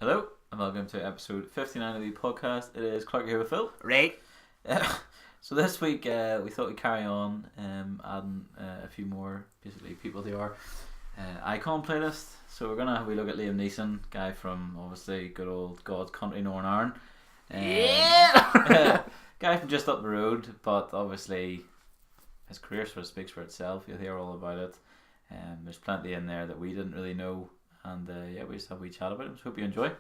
Hello, and welcome to episode 59 of the podcast. It is Clark here with Phil. Right. So this week we thought we'd carry on adding a few more basically people to our icon playlist. So we're going to have a look at Liam Neeson, guy from obviously good old God's country, Northern Ireland. Yeah! Guy from just up the road, but obviously his career sort of speaks for itself. You'll hear all about it. There's plenty in there that we didn't really know. And we just have a wee chat about it. So hope you enjoy. I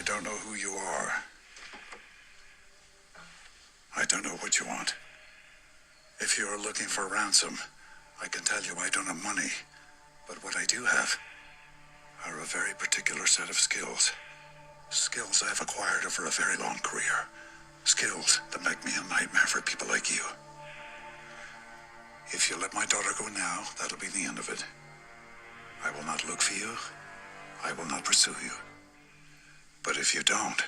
don't know who you are. I don't know what you want. If you are looking for ransom, I can tell you I don't have money. But what I do have are a very particular set of skills. Skills I've acquired over a very long career. Skills that make me a nightmare for people like you. If you let my daughter go now, that'll be the end of it. I will not look for you. I will not pursue you. But if you don't,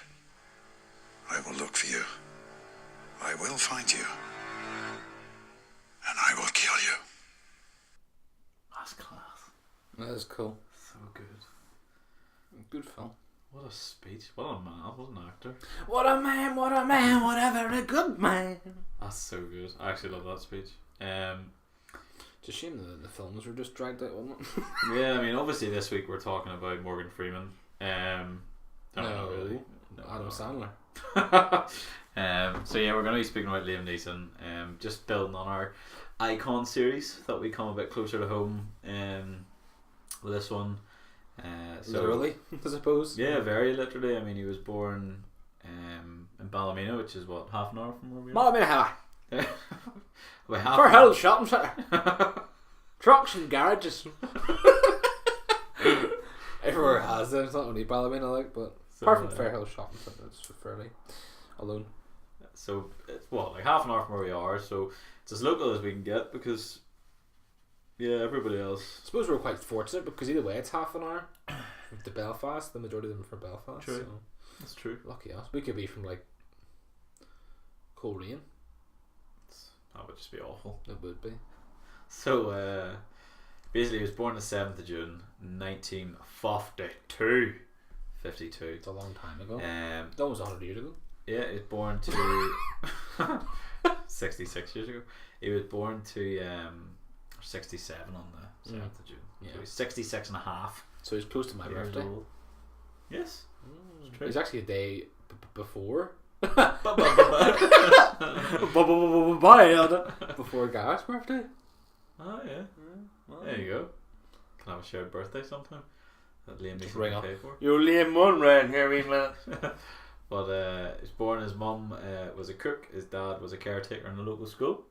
I will look for you. I will find you. And I will kill you. That's class. That is cool. So good. Good film. What a speech. What a man. What an actor. What a man, whatever a good man. That's so good. I actually love that speech. It's a shame that the films were just dragged out, wasn't it? Yeah, I mean, obviously this week we're talking about Morgan Freeman. Not really. No, Adam Sandler. So yeah, we're going to be speaking about Liam Neeson. Just building on our icon series. Thought we'd come a bit closer to home with this one. Literally, I suppose. Yeah, very literally. I mean, he was born in Ballymena, which is what, half an hour from where we are. Ballymena. For For Hill Shopping Centre. Trucks and garages. Everywhere has them. It's not only Ballymena, but So, apart from Fairhill Shopping Centre, it's fairly alone. So it's what, like half an hour from where we are. So it's as local as we can get because everybody else. I suppose we're quite fortunate because either way it's half an hour to Belfast. The majority of them are from Belfast. True. So That's true. lucky us. We could be from like Coleraine. That would just be awful. It would be. So basically, he was born the 7th of June, 1952. 52. It's a long time ago. That That was 100 years ago. Yeah, he was born to 66 years ago. He was born to 67 on the 7th of June. Yeah. So he's 66 and a half. So he's close to my years birthday. old. Yes. It's true. He's actually a day before. Before Gareth's birthday. Oh yeah. Well, There you go. Can have a shared birthday sometime. That Liam Neeson ring can up. pay for. You're Liam Munro here, wee man. But he was born. His mum was a cook. His dad was a caretaker in a local school.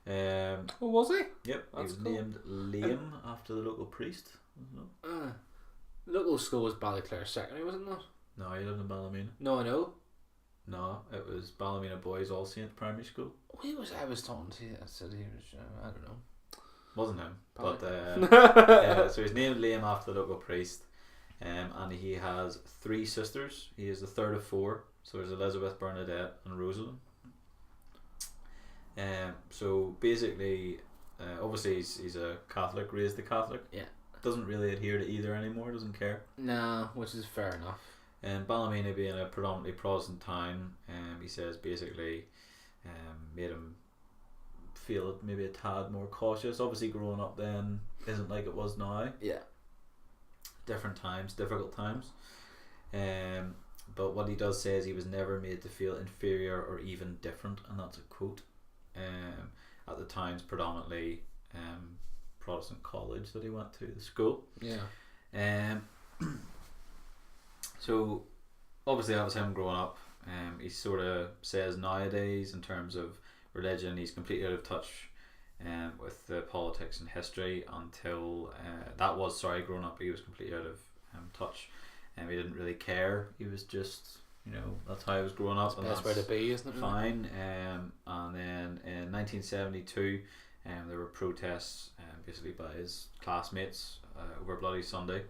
Oh, was he? Yep. That's he was cool. named Liam after the local priest. Local school was Ballyclare Secondary, wasn't it? No, he lived in Ballymena. No, I know. No, it was Ballymena Boys All Saints Primary School. I was talking to you. I said he was. I don't know. Wasn't him, Probably. but so he's named Liam after the local priest, and he has 3 sisters. He is the third of 4. So there's Elizabeth, Bernadette, and Rosalind. So basically, obviously he's a Catholic, raised a Catholic. Yeah. Doesn't really adhere to either anymore. Doesn't care. No, which is fair enough. Ballymena being a predominantly Protestant town, he says basically made him feel maybe a tad more cautious. Obviously growing up then isn't like it was now. Yeah. Different times, difficult times. But what he does say is he was never made to feel inferior or even different, and that's a quote. At the times predominantly Protestant college that he went to, the school. Yeah. So obviously that was him growing up. He sort of says nowadays in terms of religion he's completely out of touch with the politics and history until growing up he was completely out of touch, and he didn't really care. He was just, that's how he was growing up. That's the best way to be, isn't it? Fine. And then in 1972 there were protests basically by his classmates over Bloody Sunday.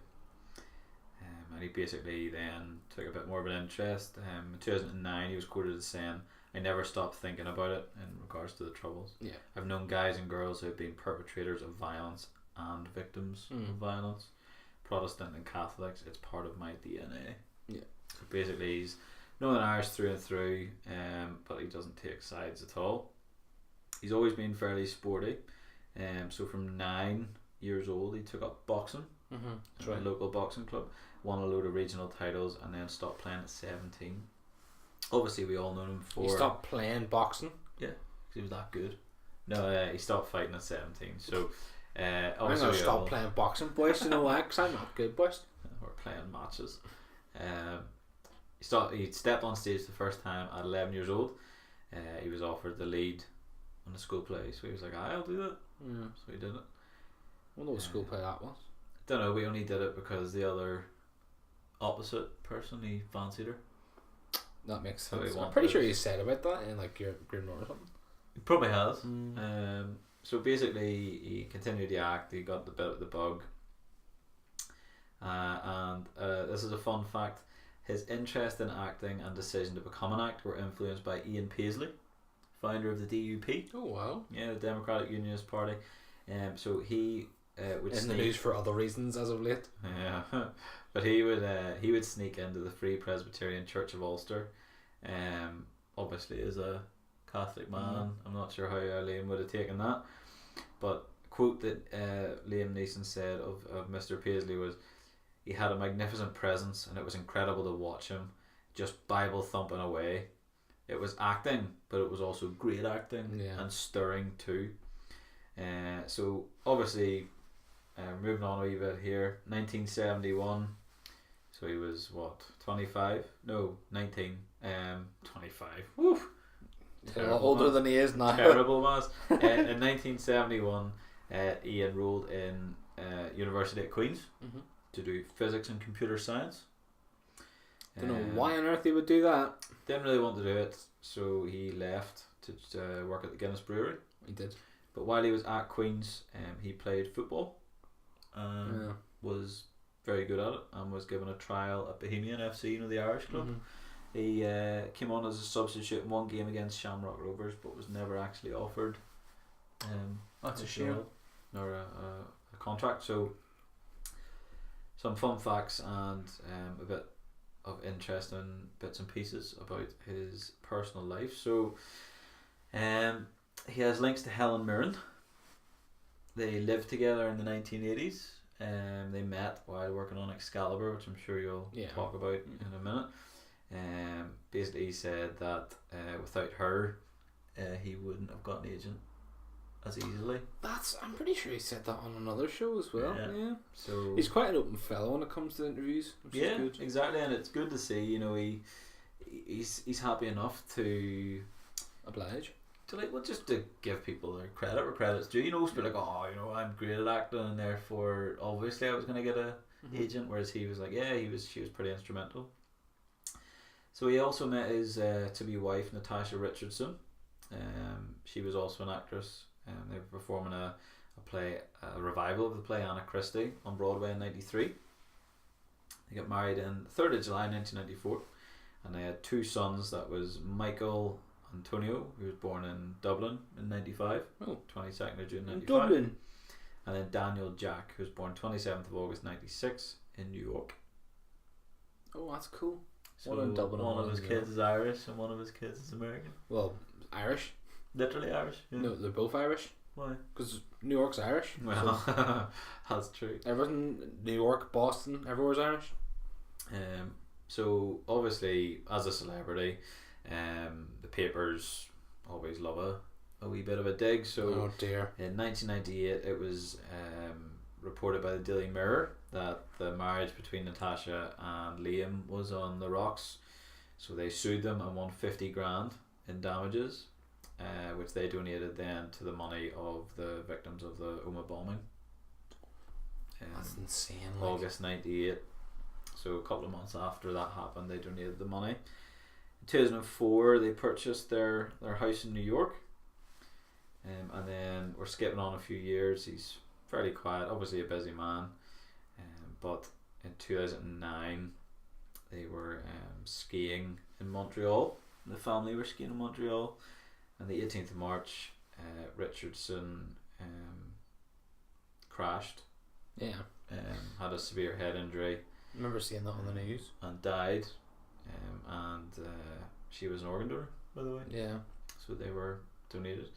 and he basically then took a bit more of an interest. In 2009, he was quoted as saying, "I never stopped thinking about it in regards to the Troubles. Yeah. I've known guys and girls who have been perpetrators of violence and victims of violence. Protestant and Catholics, it's part of my DNA." Yeah. So basically, he's Northern Irish through and through, but he doesn't take sides at all. He's always been fairly sporty. So from 9 years old, he took up boxing at a local boxing club, won a load of regional titles, and then stopped playing at 17. Obviously, we all know him for. He stopped playing boxing. Yeah, because he was that good. No, he stopped fighting at 17. So, I'm obviously, gonna stop playing boxing, boys. You know why? Because I'm not good, boys. We're playing matches. He stepped on stage the first time at 11 years old. He was offered the lead on the school play, so he was like, "I'll do it." Yeah. So he did it. I wonder what school play that was. Don't know. We only did it because the other opposite person, he fancied her. That makes So he sense. I'm wanted pretty it. sure you said about that in like your Green Note or something. He probably has. So basically, he continued to act. He got the bit of the bug. And this is a fun fact. His interest in acting and decision to become an actor were influenced by Ian Paisley, founder of the DUP. Oh wow! Yeah, the Democratic Unionist Party. So he would In the sneak. news for other reasons as of late. Yeah, but he would sneak into the Free Presbyterian Church of Ulster. Obviously, as a Catholic man, I'm not sure how Liam would have taken that. But a quote that Liam Neeson said of Mr. Paisley was, "He had a magnificent presence, and it was incredible to watch him, just Bible thumping away. It was acting, but it was also great acting and stirring too." So obviously, moving on a wee bit here, 1971. So he was what, 25? No, 19. 25. Woo! A lot older than he is now. Terrible maths. In 1971, he enrolled in University at Queen's to do physics and computer science. Don't know why on earth he would do that. Didn't really want to do it, so he left to work at the Guinness Brewery. He did. But while he was at Queen's, he played football. Was very good at it, and was given a trial at Bohemian FC, you know, the Irish club. He came on as a substitute in one game against Shamrock Rovers, but was never actually offered That's a job shame. nor a contract. So some fun facts and a bit of interesting bits and pieces about his personal life. So he has links to Helen Mirren. They lived together in the 1980s. They met while working on Excalibur, which I'm sure you'll talk about in a minute. Basically, he said that without her, he wouldn't have got an agent as easily. I'm pretty sure he said that on another show as well. Yeah. So He's quite an open fellow when it comes to interviews. Which is good. exactly, and it's good to see. You know, he's happy enough to oblige. Just to give people their credit where credit's due. You know, be like, oh, you know, I'm great at acting, and therefore, obviously, I was going to get a agent. Whereas he was like, she was pretty instrumental. So he also met his to-be wife, Natasha Richardson. She was also an actress. They were performing a a revival of the play Anna Christie on Broadway in '93. They got married in 3rd of July 1994, and they had 2 sons. That was Michael Antonio, who was born in Dublin in '95, 22nd of June '95. Dublin. And then Daniel Jack, who was born 27th of August '96 in New York. Oh, that's cool. So one of his kids is Irish and one of his kids is American. Well, Irish. Literally Irish. Yeah. No, they're both Irish. Why? Because New York's Irish. Well, that's true. Everything, New York, Boston, everywhere's Irish. So obviously, as a celebrity, the papers always love a wee bit of a dig. So oh dear. In 1998, it was reported by the Daily Mirror that the marriage between Natasha and Liam was on the rocks. So they sued them and won 50 grand in damages, which they donated then to the money of the victims of the Oma bombing. That's insane. August 98. So a couple of months after that happened, they donated the money. In 2004, they purchased their house in New York. And then we're skipping on a few years. He's fairly quiet, obviously a busy man. But in 2009, they were skiing in Montreal. The family were skiing in Montreal. On the 18th of March, Richardson crashed. Yeah. Had a severe head injury. I remember seeing that on the news. And died. And she was an organ donor, by the way. Yeah. So they were donated.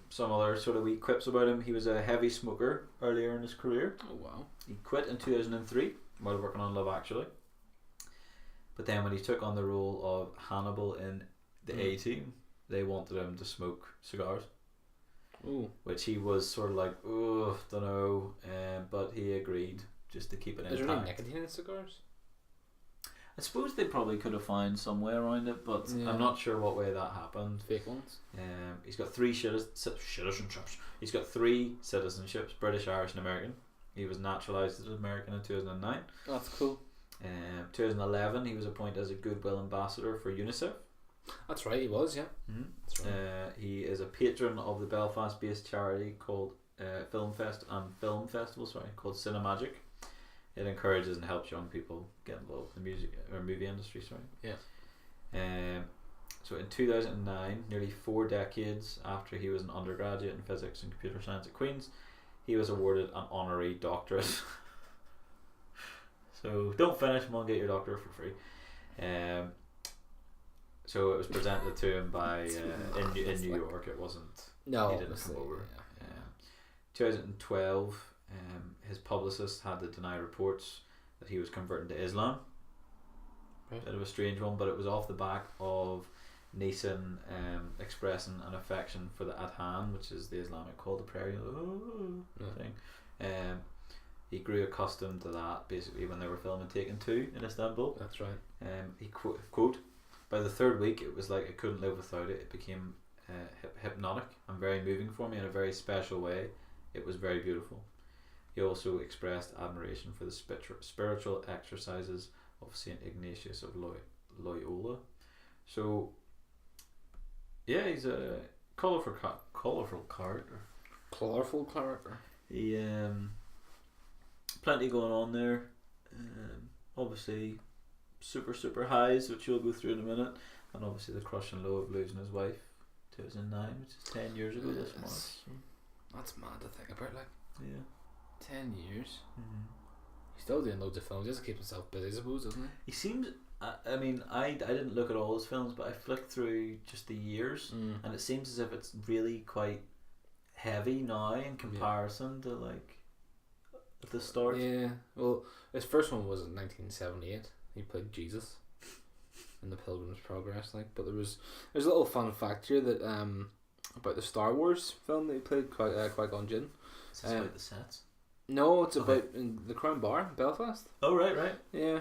Some other sort of wee quips about him. He was a heavy smoker earlier in his career. Oh wow. He quit in 2003 while working on Love Actually. But then when he took on the role of Hannibal in the A-Team, they wanted him to smoke cigars. Ooh. Which he was sort of like, oh, don't know, but he agreed just to keep it intact. Is there any nicotine in cigars? I suppose they probably could have found some way around it, but I'm not sure what way that happened. Fake ones. He's got 3 citizenships. He's got 3 citizenships: British, Irish, and American. He was naturalised as American in 2009. That's cool. 2011, he was appointed as a Goodwill Ambassador for UNICEF. That's right, he was, yeah. Mm-hmm. That's right. He is a patron of the Belfast-based charity called Film Festival, called Cinemagic. It encourages and helps young people get involved in the music or movie industry. Yeah. So in 2009, nearly 4 decades after he was an undergraduate in physics and computer science at Queen's, he was awarded an honorary doctorate. So don't finish, come on, get your doctorate for free. So it was presented to him by in New York. It wasn't. No, he didn't come over. 2012, his publicist had to deny reports that he was converting to Islam. Right. Bit of a strange one, but it was off the back of Neeson expressing an affection for the Adhan, which is the Islamic call to prayer thing. He grew accustomed to that basically when they were filming Taken 2 in Istanbul. That's right. He quote, by the 3rd week it was like I couldn't live without it. It became hypnotic and very moving for me in a very special way. It was very beautiful. He also expressed admiration for the spiritual exercises of Saint Ignatius of Loyola. So yeah, he's a colourful character. Colourful character. He plenty going on there. Obviously super highs, which you'll go through in a minute, and obviously the crush and low of losing his wife 2009, which is 10 years ago this March. That's mad to think about, like. Yeah. 10 years. Mm-hmm. He's still doing loads of films. He has to keep himself busy, I suppose, doesn't he? He seems. I mean, I didn't look at all his films, but I flicked through just the years, and it seems as if it's really quite heavy now in comparison to like at the start. Yeah. Well, his first one was in 1978. He played Jesus in the Pilgrim's Progress, like. But there's a little fun fact here that about the Star Wars film that he played, Qui-Gon Jinn. Is this about the sets? No, it's about in the Crown Bar in Belfast. Oh right. Yeah.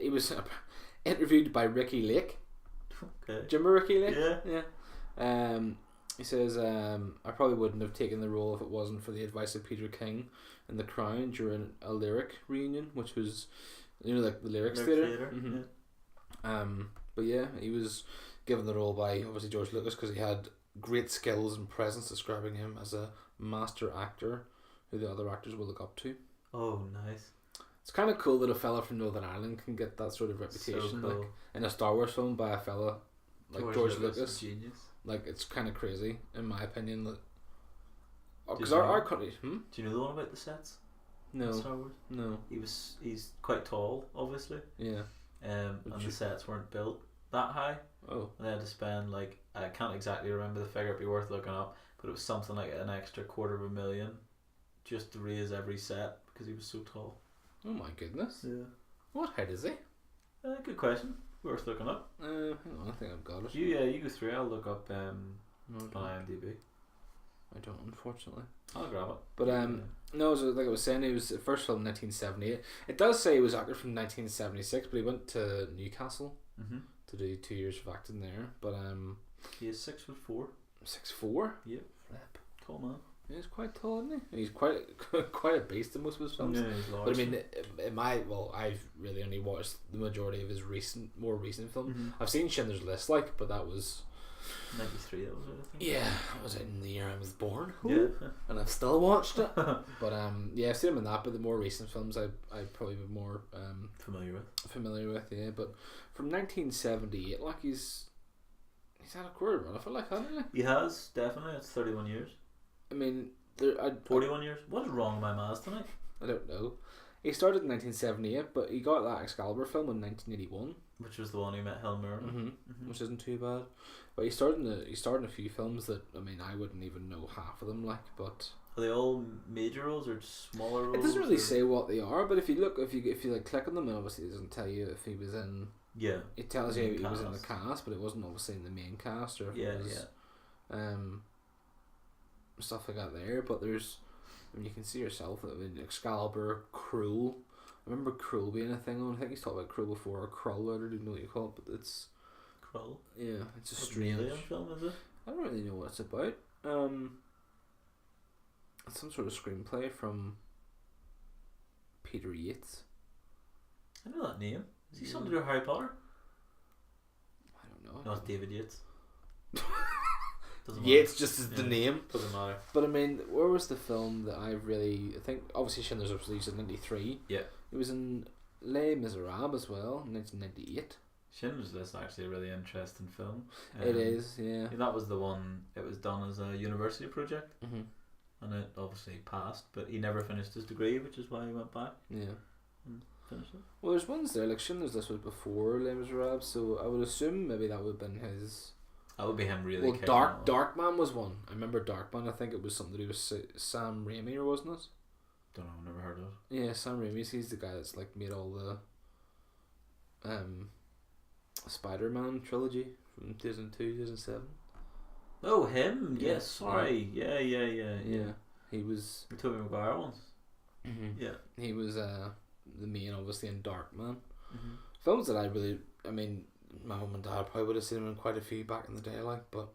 He was interviewed by Ricky Lake. Okay. Do you remember Ricky Lake? Yeah. He says, I probably wouldn't have taken the role if it wasn't for the advice of Peter King in The Crown during a lyric reunion, which was, like the Lyrics Theatre. Mm-hmm. Yeah. But yeah, he was given the role by obviously George Lucas because he had great skills and presence, describing him as a master actor who the other actors will look up to. Oh, nice. It's kind of cool that a fella from Northern Ireland can get that sort of reputation, so cool. like in a Star Wars film by a fella like George Lucas. Genius. Like, it's kind of crazy, in my opinion. That because our country. Do you know the one about the sets? No. Star Wars. No. He's quite tall, obviously. Yeah. And the sets weren't built that high. Oh. And they had to spend like, I can't exactly remember the figure. It'd be worth looking up, but it was something like an extra $250,000 just to raise every set because he was so tall. Oh my goodness. Yeah. What height is he? Good question. Worth looking up. Hang on, I think I've got it. You go through. I'll look up on No, IMDb. I don't, unfortunately. I'll grab it. But no, so like I was saying, it was the first film in 1978. It does say he was actor from 1976, but he went to Newcastle to do 2 years of acting there. But he is 6'4". 6'4". Yep. Flip. Tall man. He's quite tall, isn't he? He's quite a beast in most of his films. Yeah, he's large. But I mean, I've really only watched the majority of his more recent films. Mm-hmm. I've seen Schindler's List, but that was '93. That was it, I think. Yeah, it was in the year I was born. Yeah. And I've still watched it. But yeah, I've seen him in that. But the more recent films, I'd probably be more familiar with. Yeah, but from 1978, like he's had a career run. I feel like, hasn't he? He has, definitely. It's 31 years. I mean, 41 years. What is wrong with my maths tonight? I don't know. He started in 1978, but he got that Excalibur film in 1981. Which was the one he met Helen Mirren. Which isn't too bad. But he starred in a few films that, I mean, I wouldn't even know half of them, like, but Are they all major roles or smaller roles? it doesn't really say what they are. But if you look, if you like click on them, and obviously it doesn't tell you if he was in. Yeah. It tells you Main he was in the cast. cast, but it wasn't obviously in the main cast or if Yeah, it was, stuff like that there. But there's, I mean, you can see yourself. I mean, Excalibur, Cruel. I remember Cruel being a thing on. I think he's talked about Cruel before, or Krull. I don't even know what you call it, but it's Krull. yeah, it's a What strange alien film is it? I don't really know what it's about. It's some sort of screenplay from Peter Yates. I know that name. Is he Yeah. something to do with Harry Potter? I don't know. No, it's David Yates. Doesn't Yates matter. just is the Yeah. name. Doesn't matter. But I mean, where was the film that I think obviously Schindler's was released in 93. Yeah. It was in Les Miserables as well in 1998. Schindler's List is actually a really interesting film. It is, yeah. That was the one. It was done as a university project, Mm-hmm. and it obviously passed. But he never finished his degree, which is why he went back Yeah. and finished it. Well, there's ones there like Schindler's List was before Les Miserables, so I would assume maybe that would have been his. That would be him really. Well, kicking on. Darkman was one. I remember Darkman. I think it was something to do with Sam Raimi, or wasn't it? Don't know. Never heard of it. Yeah, Sam Raimi. He's the guy that's like made all the Spider-Man trilogy from 2002, 2007. Oh, him. Yeah. Yes. Sorry. Yeah. Yeah, he was. We Tobey Maguire once. Yeah. He was the main, obviously, in Darkman. Mm-hmm. Films that I mean, my mum and dad probably would have seen him in quite a few back in the day, like, but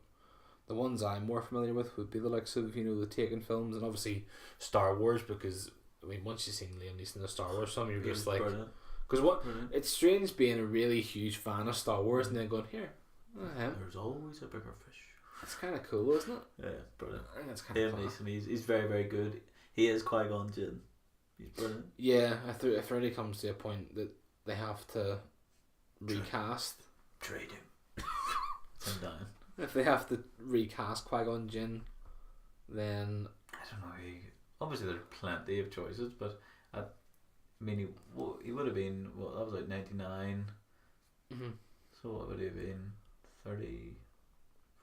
the ones I'm more familiar with would be the likes of, you know, the Taken films and obviously Star Wars, because I mean, once you've seen Liam Neeson in the Star Wars film, you're just like, because Brilliant. it's strange being a really huge fan of Star Wars and then going, here, him. There's always a bigger fish. That's kind of cool, isn't it? Yeah, brilliant. I think that's kind Liam of cool. Neeson, he's very, very good. He is Qui-Gon Jinn. He's brilliant. Yeah, if it really comes to a point that they have to recast, Trade him. Him down. if they have to recast Qui-Gon Jinn, then I don't know. Obviously, there's plenty of choices, but I mean, he would have been. Well, that was like 99. mm-hmm. So what would he have been? 30,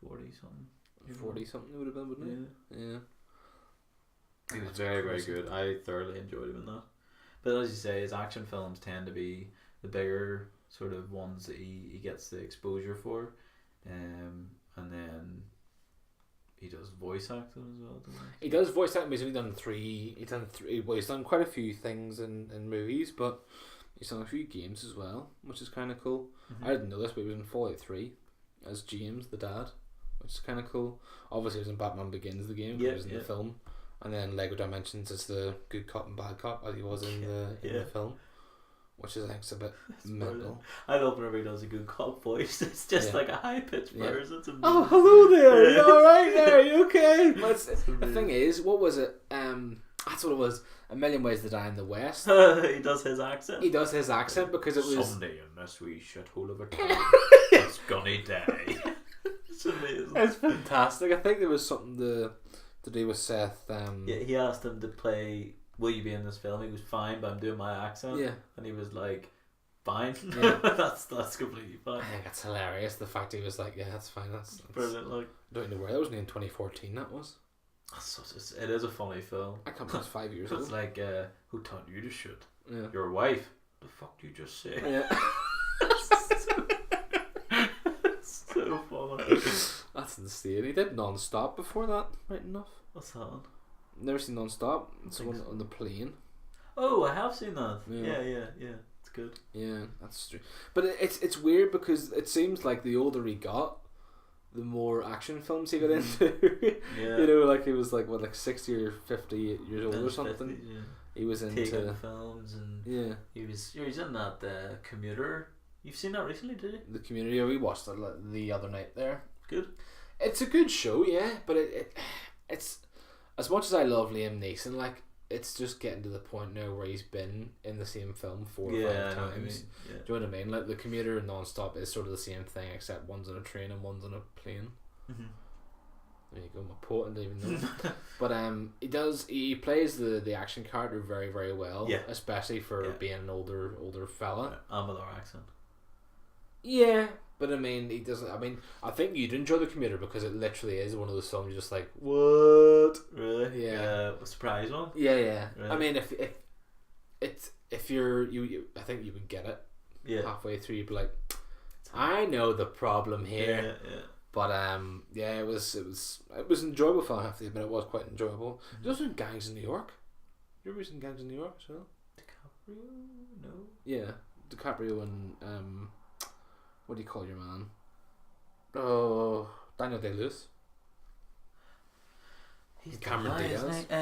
40 something. 40 something it would have been, wouldn't it? Yeah. He was That's very, very crazy. good. I thoroughly enjoyed him in that. But as you say, his action films tend to be the bigger sort of ones that he gets the exposure for, and then he does voice acting as well, doesn't he? He does voice acting. He's only done three. Well, he's done quite a few things in movies, but he's done a few games as well, which is kind of cool. Mm-hmm. I didn't know this, but he was in Fallout 3 as James, the dad, which is kind of cool. Obviously, he was in Batman Begins, the game. He was in the film, and then Lego Dimensions is the good cop and bad cop, as he was in the film, which is I think is a bit mental. I love whenever he does a good cop voice. It's just like a high pitched burst. It's amazing. Oh, hello there. You all right there? You okay? But the thing is, what was it? That's what it was. A Million Ways to Die in the West. He does his accent. He does his accent because it was. Someday in this wee shithole of a town, it's gonna die. It's amazing. It's fantastic. I think there was something to do with Seth. Yeah, he asked him to play. Will you be in this film? He was fine, but I'm doing my accent. Yeah. And he was like, fine. Yeah. that's completely fine. I think it's hilarious. The fact he was like, yeah, that's fine. That's Brilliant. Like, I don't know where that was. In 2014, that was. it is a funny film. I can't believe it's 5 years It's ago. like, who taught you to shoot? Yeah. Your wife. The fuck did you just say? Yeah. So funny. That's insane. He did Non-Stop before that, right enough. What's that one? Never seen Non-Stop. It's the think one so. on the plane. Oh, I have seen that. Yeah. Yeah. It's good. Yeah, that's true. But it's weird because it seems like the older he got, the more action films he got into. Yeah. You know, like he was like 60 or 50 years old or 50s, something. yeah. He was into Taken films and yeah he was in that Commuter. You've seen that recently, did you? the Community. We watched it the other night there. Good. It's a good show, yeah, but it's as much as I love Liam Neeson, like it's just getting to the point now where he's been in the same film 4 or 5 I know what you times. mean. Yeah. Do you know what I mean? Like The Commuter and Non-Stop is sort of the same thing, except one's on a train and one's on a plane. Mm-hmm. There you go, my poet, I didn't even know. But he plays the action character very, very well. Yeah. Especially for being an older fella. And with our accent. Yeah, but I mean, he doesn't. I mean, I think you'd enjoy The Commuter because it literally is one of those songs you're just like, what? Really? Yeah. A surprise one? Yeah, yeah. Really? I mean, if you I think you would get it. Yeah. Halfway through, you'd be like, I know the problem here. Yeah. But yeah, it was enjoyable film. I have to admit, it was quite enjoyable. Mm-hmm. There's some Gangs in New York. You ever seen Gangs in New York as well? DiCaprio? No. Yeah, DiCaprio and what do you call your man? Oh, Daniel Day-Lewis. He's Cameron dead, Diaz. isn't he?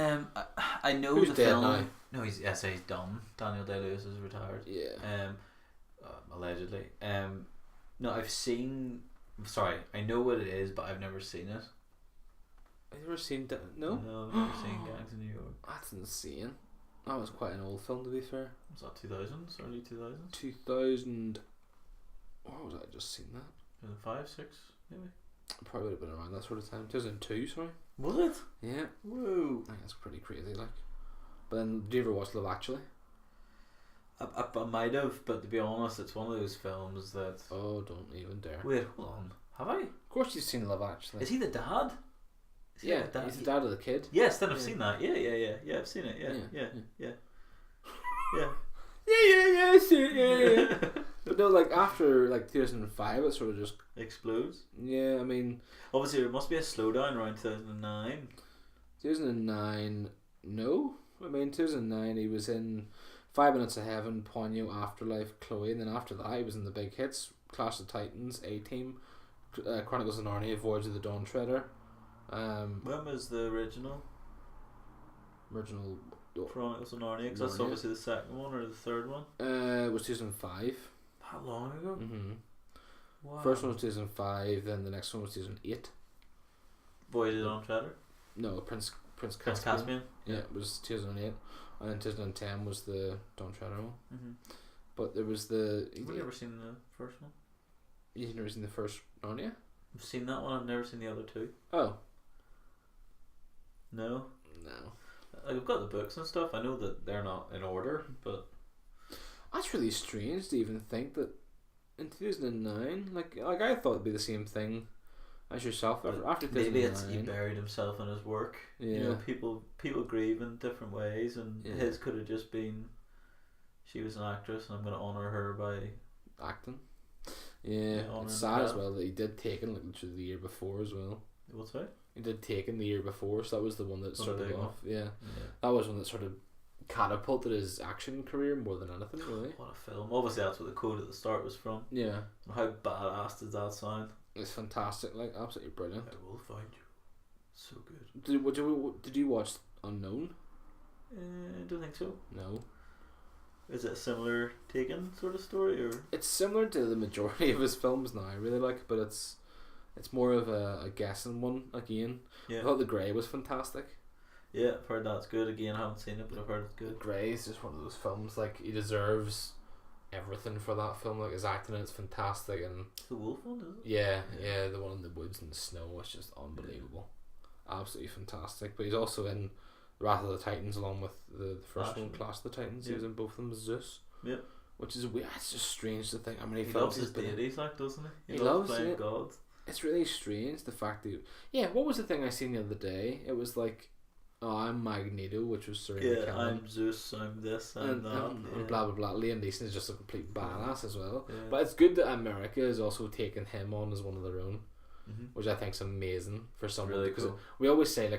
I know Who's the dead film. now? No, he's done. Daniel Day-Lewis is retired. Yeah. Allegedly. No, I've seen. Sorry, I know what it is, but I've never seen it. Have you ever seen No? No, I've never seen Gangs in New York. That's insane. That was quite an old film, to be fair. Was that 2000s, early 2000s? 2000. What was I just seen that? 2005, 6, maybe. Probably would have been around that sort of time. 2002, sorry. Was it? Yeah. Whoa. I think that's pretty crazy, like. But then, do you ever watch Love Actually? I might have, but to be honest, it's one of those films that. Oh, don't even dare. Wait, hold on. Have I? Of course you've seen Love Actually. Is he the dad? Is he Yeah, the dad? he's the dad of the kid. Yes, then I've Yeah. seen that. Yeah, I've seen it. Yeah. Yeah, Yeah. I see it, yeah. But no, like after like 2005, it sort of just Explodes. yeah. I mean, Obviously, there must be a slowdown around 2009. 2009. No, I mean 2009. He was in 5 Minutes of Heaven, Ponyo, Afterlife, Chloe, and then after that, he was in the big hits: Clash of Titans, A-Team, Chronicles of Narnia, Voyage of the Dawn Treader. When was the original Original Chronicles of Narnia? Because that's Narnia. obviously the second one or the third one. was 2005. How long ago? Mm-hmm. Wow. First one was 2005, then the next one was 2008. Voyage of the Dawn Treader. No, Prince Prince Caspian. Caspian. Yeah, it was 2008, and then 2010 was the Dawn Treader one. Mm-hmm. But there was the. Have you ever seen the first one? You've never seen the first Narnia? I've seen that one. I've never seen the other two. Oh No. no, Like, I've got the books and stuff. I know that they're not in order, but that's really strange to even think that in 2009, like I thought it'd be the same thing as yourself after 2009. maybe it's he buried himself in his work. Yeah. You know, people grieve in different ways, and Yeah. his could have just been, she was an actress, and I'm going to honour her by. acting. Yeah, honouring it's sad as that. well that he did Taken like literally the year before as well. What's that? He did Taken the year before, so that was the one that One of the started big off. Yeah, Yeah. that was one that sort of catapulted his action career more than anything, really. What a film! Obviously, that's what the quote at the start was from. Yeah, And how badass does that sound? it's fantastic, like absolutely brilliant. I will find you. So good. Did you watch Unknown? I don't think so. No. Is it a similar Taken sort of story, or? It's similar to the majority of his films now, I really like, but it's more of a guessing one again. I Yeah. thought The Grey was fantastic. Yeah, I've heard that's good. Again, I haven't seen it, but I've heard it's The good. Grey is just one of those films, like, he deserves everything for that film. Like, his acting in it's fantastic, and It's the wolf one, is it? yeah, the one in the woods and the snow was just unbelievable. Absolutely fantastic. But he's also in Wrath of the Titans along with the first one, Actually. Clash of the Titans. He Yeah. was in both of them as Zeus. Yep. Which is weird. It's just strange to think how many He films loves he's his been in. deities, like, doesn't he? He loves loves playing it. gods. It's really strange the fact that what was the thing I seen the other day? It was like, oh, I'm Magneto, which was Sir Yeah, McKellen. I'm Zeus, I'm this, I'm and, that. and blah blah blah. Liam Neeson is just a complete badass as well. Yeah. But it's good that America is also taking him on as one of their own, Mm-hmm. which I think is amazing for someone. Really because cool. we always say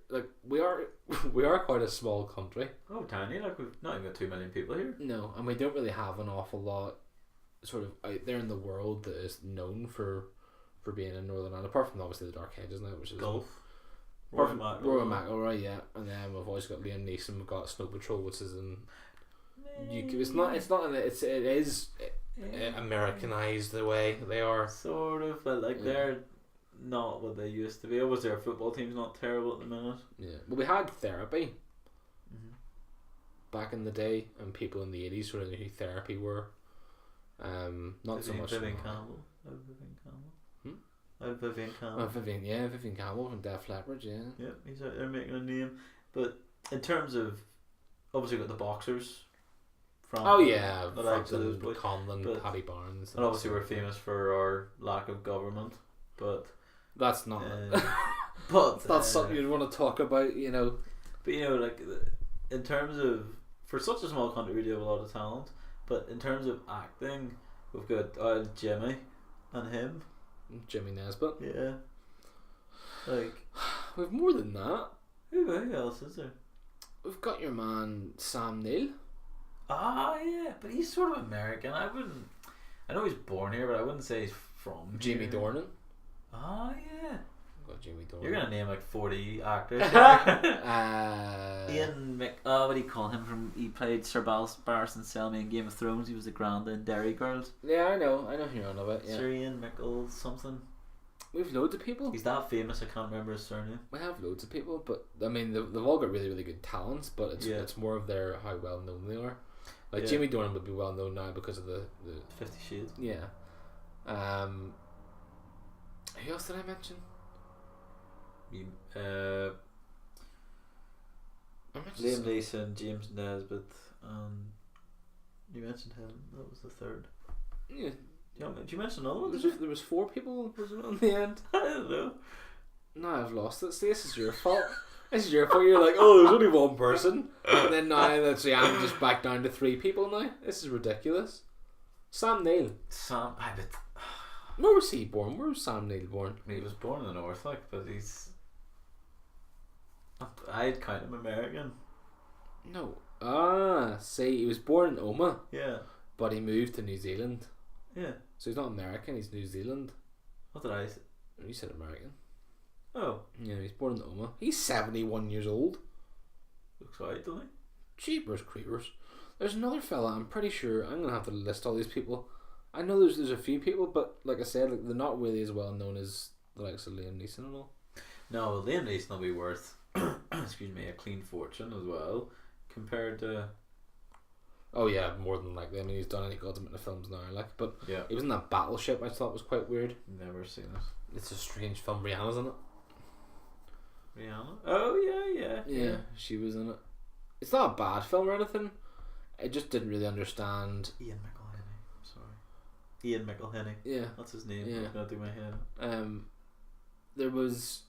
like we are we are quite a small country. Oh, tiny, like we've not even got 2 million people here. No, and we don't really have an awful lot sort of out there in the world that is known for being in Northern Ireland, apart from obviously the Dark Ages now, which is Golf. Rory McIlroy. McIlroy, yeah, and then we've always got Liam Neeson. We've got Snow Patrol, which is in UK. It's not in it is Americanized the way they are. Sort of, but like Yeah. not what they used to be. Obviously, our football team's not terrible at the minute. Yeah. Well, we had therapy Mm-hmm. back in the day, and people in the 80s sort of knew who therapy were. Not so much. Vivian now. Campbell. Vivian Campbell. Hmm? Vivian Campbell. Vivian Campbell from Def Leppard, yeah. Yep, he's out there making a name. But in terms of, obviously, got the boxers. From Oh yeah, the likes of those Frampton, boys. Conlon, But- Paddy Barnes. And obviously, we're famous for our lack of government. But That's not. but That's something you'd want to talk about, you know. But like in terms of, for such a small country, we do have a lot of talent. But in terms of acting, we've got Jimmy and him. Jimmy Nesbitt. Yeah. Like We've more than that. who else is there? We've got your man Sam Neill. Ah, yeah, but he's sort of American. I know he's born here, but I wouldn't say he's from Jamie here. Dornan. Ah, yeah. We've got Jamie Dornan. You're gonna name like 40 actors. Ian what do you call him? He played Sir Barristan Selmy in Game of Thrones. He was the Grand in Derry Girls. Yeah, I know who you're on about. Yeah. Sir Ian Mickles something. We've loads of people. He's that famous. I can't remember his surname. We have loads of people, but I mean, they've all got really, really good talents. But it's more of how well known they are. Like Jamie Dornan would be well known now because of the 50 Shades. Yeah. Who else did I mention? I mentioned Liam Neeson, James Nesbitt, and you mentioned him. That was the third. Yeah. Did you mention another one? There was 4 people, was it, on the end? I don't know. No, I've lost it. See, this is your fault. This is your fault. You're like, oh, there's only one person. And then now I'm just back down to 3 people now. This is ridiculous. Sam Neill. Where was he born? Where was Sam Neill born? He was born in the north, but I'd count him American. No. See, he was born in Oma. Yeah. But he moved to New Zealand. Yeah. So he's not American, he's New Zealand. What did I say? You said American. Oh. Yeah, he's born in Oma. He's 71 years old. Looks right, doesn't he? Jeepers creepers. There's another fella, I'm pretty sure, I'm going to have to list all these people. I know there's a few people, but like I said, they're not really as well known as the likes of Liam Neeson and all. No, Liam Neeson will be worth, excuse me, a clean fortune as well, compared to... Oh yeah, more than likely. I mean, he's done any gods amount of films now, but yeah. He was in that Battleship, I thought was quite weird. Never seen it. It's a strange film. Rihanna's in it. Rihanna? Oh yeah. She was in it. It's not a bad film or anything. I just didn't really understand. Ian McElhenney. Sorry. Ian McElhenney. Yeah. That's his name. Yeah. It's gonna do my head. There was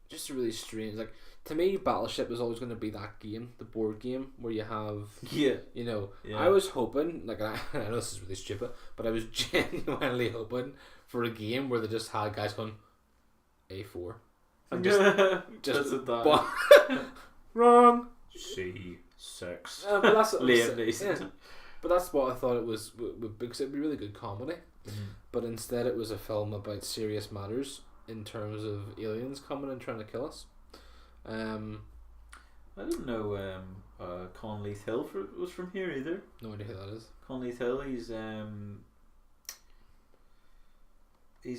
just a really strange, like, to me, Battleship was always going to be that game, the board game where you have, yeah, you know, yeah. I was hoping, like, I know this is really stupid, but I was genuinely hoping for a game where they just had guys going A4 and just wrong C6. but that's Liam Neeson. yeah. But that's what I thought it was, because it'd be really good comedy. Mm-hmm. But instead it was a film about serious matters in terms of aliens coming and trying to kill us. I didn't know Conleith Hill was from here either. No idea who that is. Conleith Hill, he's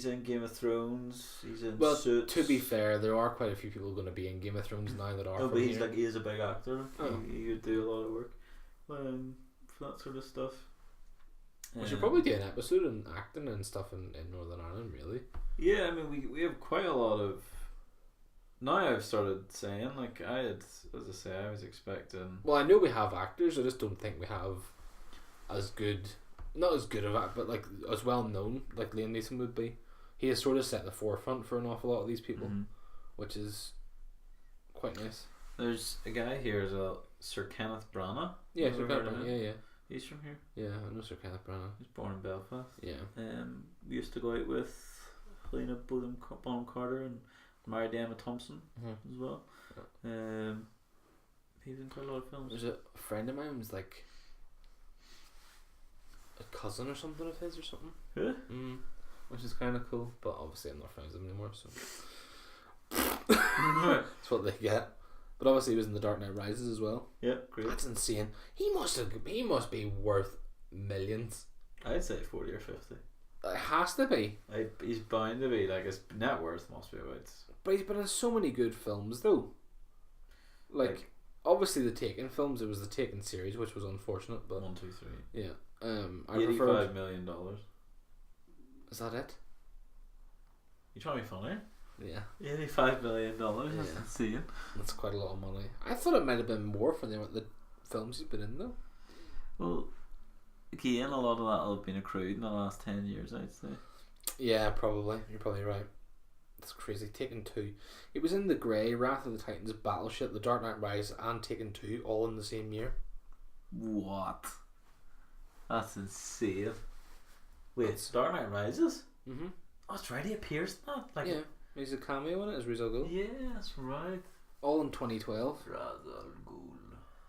in Game of Thrones. He's in Suits. To be fair, there are quite a few people going to be in Game of Thrones now that are. No, from but he's here. he is a big actor. Oh. He would do a lot of work for that sort of stuff. We should probably do an episode on acting and stuff in Northern Ireland, really. Yeah, I mean, we have quite a lot of. Now I've started saying, like, I was expecting. Well, I know we have actors. I just don't think we have as good, not as good of act, but like as well known, like Liam Neeson would be. He has sort of set the forefront for an awful lot of these people, which is quite nice. There's a guy here as well, Sir Kenneth Branagh. Yeah, Ever Sir heard Kenneth of Branagh. him? Yeah. He's from here. Yeah, I know Sir Kenneth Branagh. He's born in Belfast. Yeah. We used to go out with Helena Bonham Carter and married Emma Thompson as well. Yeah. He's in quite a lot of films. There's a friend of mine who's like a cousin or something of his or something. Really? Which is kind of cool, but obviously I'm not friends with him anymore, so that's what they get. But obviously he was in The Dark Knight Rises as well. Yeah, great. That's insane. He must be worth millions. I'd say 40 or 50. It has to be. He's bound to be. Like his net worth must be about. But he's been in so many good films though. Like obviously the Taken films. It was the Taken series, which was unfortunate. But 1, 2, 3. yeah. I $85 million. Is that it? You trying to be funny? Yeah. $85 million. That's Yeah. insane. That's quite a lot of money. I thought it might have been more for the films he's been in though. Well, again, a lot of that will have been accrued in the last 10 years, I'd say. Yeah, probably. You're probably right. That's crazy. Taken 2. It was in The Grey, Wrath of the Titans, Battleship, The Dark Knight Rises, and Taken 2 all in the same year. What? That's insane. Wait, Dark Knight Rises? Mm-hmm. Oh, that's right, he appears in that. Like, Yeah, he's a cameo in it as Ra's al Ghul. yeah, that's right. All in 2012. Ra's al Ghul.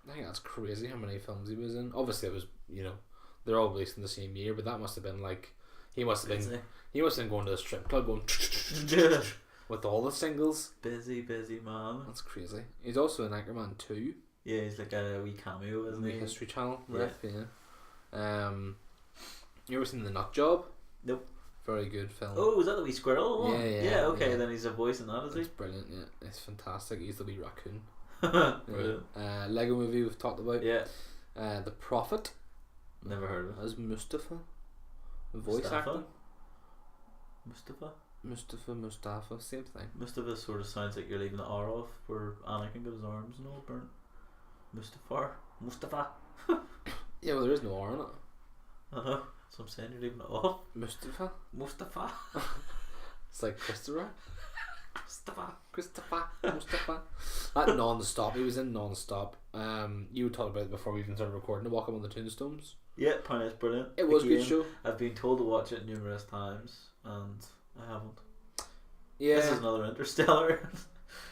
I think that's crazy how many films he was in. Obviously, it was, they're all released in the same year, but that must have been like he must have been going to the strip club going with all the singles. Busy man. That's crazy. He's also in Anchorman 2. Yeah, he's like a wee cameo, isn't The he? History Channel. Yeah. Yeah. You ever seen The Nut Job? Nope. Very good film. Oh, is that the wee squirrel one? Yeah, okay, yeah. then he's a voice in that, is It's he? brilliant. Yeah, it's fantastic. He's the wee raccoon. Brilliant. Lego Movie we've talked about. Yeah. The Prophet Never heard of it. as Mustafa. Voice Mustafa? acting. Mustafa, same thing. Mustafa sort of sounds like you're leaving the R off where Anakin got his arms and all burnt. Mustafa. Yeah, well, there is no R in it. Uh-huh. So I'm saying you're leaving it off. Mustafa. It's like Christopher. Mustafa. That Non-Stop. He was in Non-Stop. You talked about it before we even started recording. To Walk Among the Tombstones. Yeah, apparently it's brilliant. It was a good Again, show. I've been told to watch it numerous times and I haven't. Yeah. This is another Interstellar.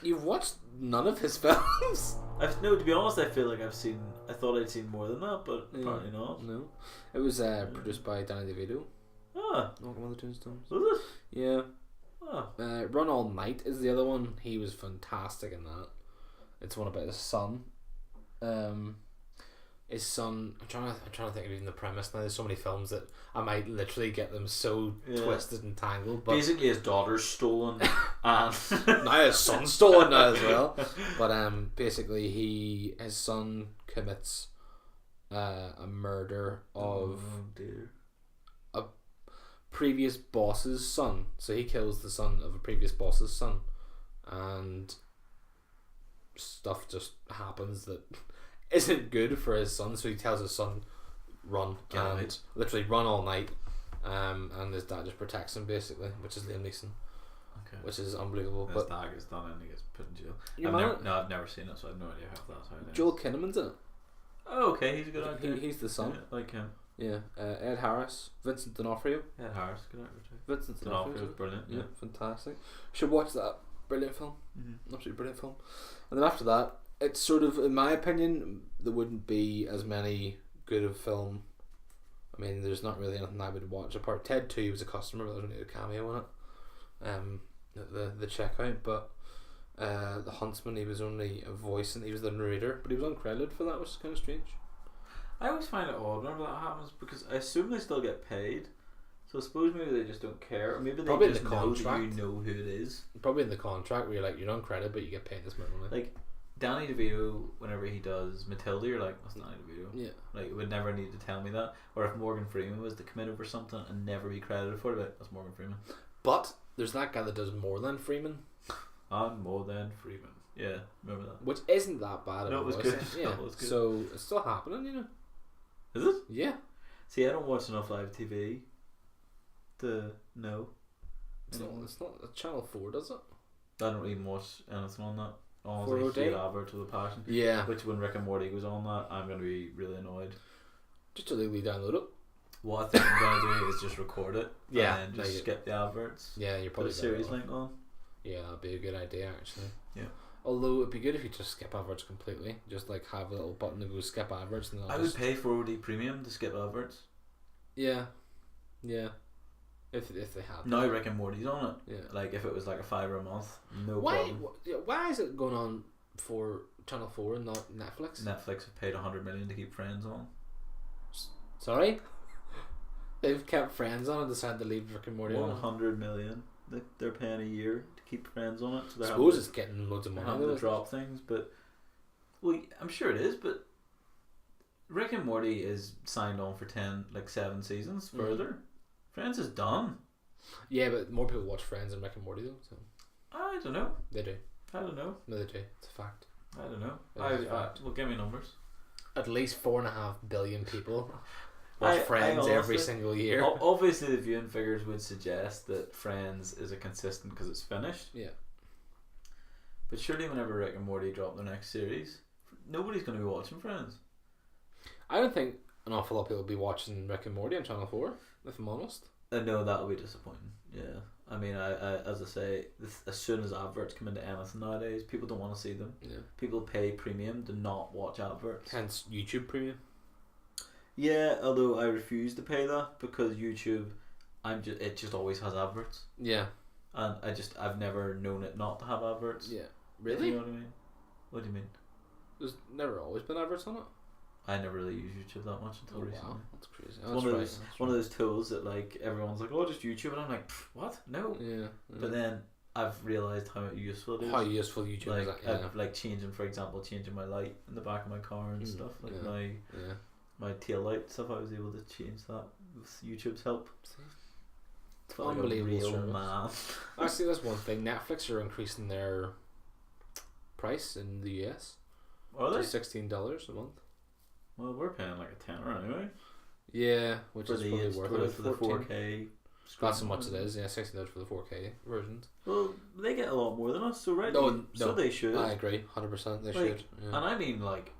You've watched none of his films. No, to be honest, I feel like I thought I'd seen more than that, but Yeah. apparently not. No. It was produced by Danny DeVito. Ah, Walk Among the Tombstones. was it? Yeah. Ah, Run All Night is the other one. He was fantastic in that. It's one about his son. His son. I'm trying to think of even the premise now. There's so many films that I might literally get them so twisted and tangled. But basically, his daughter's stolen, and now his son's stolen now as well. But basically, his son commits a murder of oh dear. a previous boss's son. So he kills the son of a previous boss's son, and stuff just happens that isn't good for his son. So he tells his son, "Run," Get and out. literally run all night. And his dad just protects him basically, which is Liam Neeson, Okay. which is unbelievable. His But dad gets done and he gets put in jail. Your I've never seen it, so I have no idea how that's how it is. Joel Kinnaman's in it. Oh, okay, he's a good actor. He's the son. Yeah, like him. Yeah, Ed Harris, Vincent D'Onofrio. Ed Harris, good actor too. Vincent D'Onofrio. D'Onofrio's brilliant. Yeah, Yeah. fantastic. Should watch that. Brilliant film. Mm-hmm. Absolutely brilliant film. And then after that, it's sort of, in my opinion, there wouldn't be as many good of film. I mean, there's not really anything I would watch apart. Ted 2 was a customer, but there's only a cameo in it. The checkout, but the Huntsman, he was only a voice and he was the narrator, but he was uncredited for that, which is kind of strange. I always find it odd whenever that happens because I assume they still get paid. So I suppose maybe they just don't care, or maybe they Probably in just the know that you contract. know who it is. Probably in the contract where you're like, you're uncredited, but you get paid this much money. Like Danny DeVito, whenever he does Matilda, you're like, that's Danny DeVito. Yeah. Like it would never need to tell me that. Or if Morgan Freeman was to come in over something and never be credited for it, like, that's Morgan Freeman. But there's that guy that does More Than Freeman, I'm more than Freeman. Yeah, remember that. which isn't that bad. No, of a it was voice. good. Yeah. No, it was good. So it's still happening, you know. Is it? Yeah. See, I don't watch enough live TV to know. It's not Channel 4, does it? I don't even watch anything on that. All For I a day? hate adverts with a passion. Yeah. Which when Rick and Morty goes on that, I'm going to be really annoyed. Just illegally download it. What I think I'm going to do is just record it. Yeah, And no, just you- skip the adverts. Yeah, you're Put probably a series better off. link on. Yeah, that'd be a good idea actually. Yeah. Although it'd be good if you just skip adverts completely. Just like have a little button that goes skip adverts, and then I would pay for OD Premium to skip adverts. Yeah. Yeah. If they have. Now Rick and Morty's on it. Yeah. Like if it was like a $5 a month, no Why? problem. Why is it going on for Channel 4 and not Netflix? Netflix have paid $100 million to keep Friends on. Sorry. They've kept Friends on and decided to leave Rick and Morty on. 100 million. They're paying a year to keep Friends on it. So I suppose it's getting loads of money. Having to drop things, but well, I'm sure it is. But Rick and Morty is signed on for 7 seasons further. Friends is done. Yeah, but more people watch Friends than Rick and Morty though. So I don't know. they do. I don't know. No, they do. It's a fact. I don't know. It is a fact. Well, give me numbers. At least 4.5 billion people watch Friends every single year. Obviously, the viewing figures would suggest that Friends is a consistent because it's finished. Yeah. But surely, whenever Rick and Morty drop their next series, nobody's going to be watching Friends. I don't think an awful lot of people will be watching Rick and Morty on Channel 4, if I'm honest. No, that'll be disappointing. Yeah. I mean, I as I say, as soon as adverts come into anything nowadays, people don't want to see them. Yeah. People pay premium to not watch adverts. Hence YouTube Premium. Yeah, although I refuse to pay that because YouTube, it just always has adverts. Yeah. And I've never known it not to have adverts. Yeah. Really? You know what I mean? What do you mean? There's never always been adverts on it. I never really use YouTube that much until recently. Wow, that's crazy. It's one of those tools that like everyone's like, oh, just YouTube, and I'm like, what? No. Yeah. But then I've realised how useful it is. How useful YouTube is. I've like changing my light in the back of my car and stuff. Like my tail light stuff. I was able to change that with YouTube's help. It's unbelievable. Man. Actually, that's one thing. Netflix are increasing their price in the US. Are they? To $16 a month. Well, we're paying like a tenner anyway. Yeah, which is probably worth it. For the 4K. That's how much it is. Yeah, $16 for the 4K versions. Well, they get a lot more than us, so right? So they should. I agree, 100%. They should. Yeah. And I mean, like,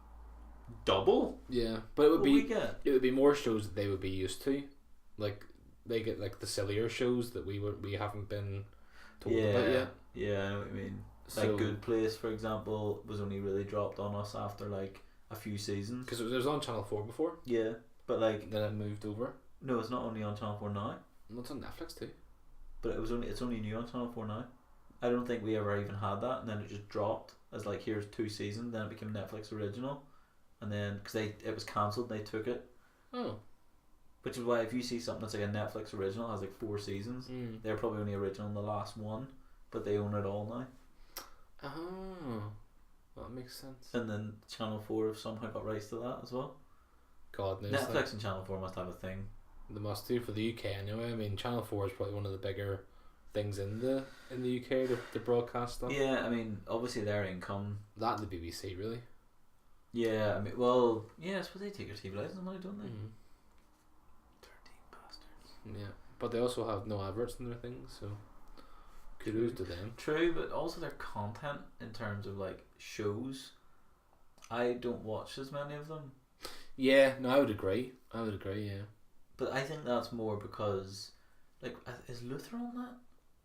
double. Yeah, but it would be. We get? It would be more shows that they would be used to, like they get like the sillier shows that we haven't been told about yet. Yeah, I know what you mean. So, like Good Place, for example, was only really dropped on us after like a few seasons. Because it was on Channel 4 before. Yeah, but like then it moved over. No, it's not only on Channel 4 now. No, it's on Netflix too. But it's only new on Channel 4 now. I don't think we ever even had that, and then it just dropped as like here's 2 seasons. Then it became Netflix original, and then because it was cancelled, they took it. Oh. Which is why if you see something that's like a Netflix original has like 4 seasons, they're probably only original in the last one, but they own it all now. Oh, well, that makes sense. And then Channel 4 have somehow got rights to that as well. God knows. Netflix and Channel 4 must have a thing. They must do for the UK anyway. I mean, Channel 4 is probably one of the bigger things in the UK to broadcast stuff. Yeah, I mean, obviously their income. That and the BBC, really. Yeah, I mean, well, yeah, I suppose they take your TV license money, don't they? 13 bastards. Yeah, but they also have no adverts in their things, so kudos to them. True, but also their content in terms of like shows, I don't watch as many of them. Yeah, no, I would agree, yeah. But I think that's more because, like, is Luther on that?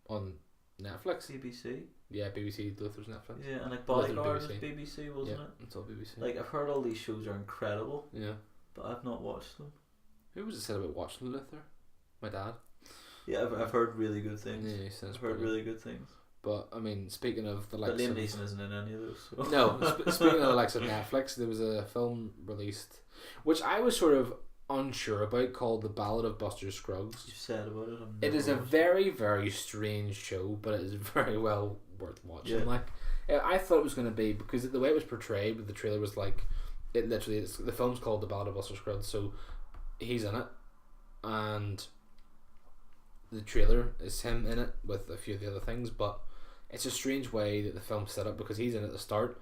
On Netflix? BBC? Yeah, BBC, Luther's Netflix. Yeah, and like Bodyguard was BBC, wasn't it? It's all BBC. Like, I've heard all these shows are incredible. Yeah. But I've not watched them. Who was it said about watching Luther? My dad. Yeah, I've heard really good things. Yeah, he says I've heard really good things. But I mean, speaking of the likes but Liam Neeson isn't in any of those. So. No, speaking of the likes of Netflix, there was a film released, which I was sort of unsure about, called The Ballad of Buster Scruggs. You said about it. It is a very, very strange show, but it is very well worth watching. Yeah. Like, I thought it was going to be, because the way it was portrayed with the trailer was like, it literally, the film's called The Ballad of Buster Scruggs, so he's in it, and the trailer is him in it with a few of the other things, but it's a strange way that the film's set up, because he's in at the start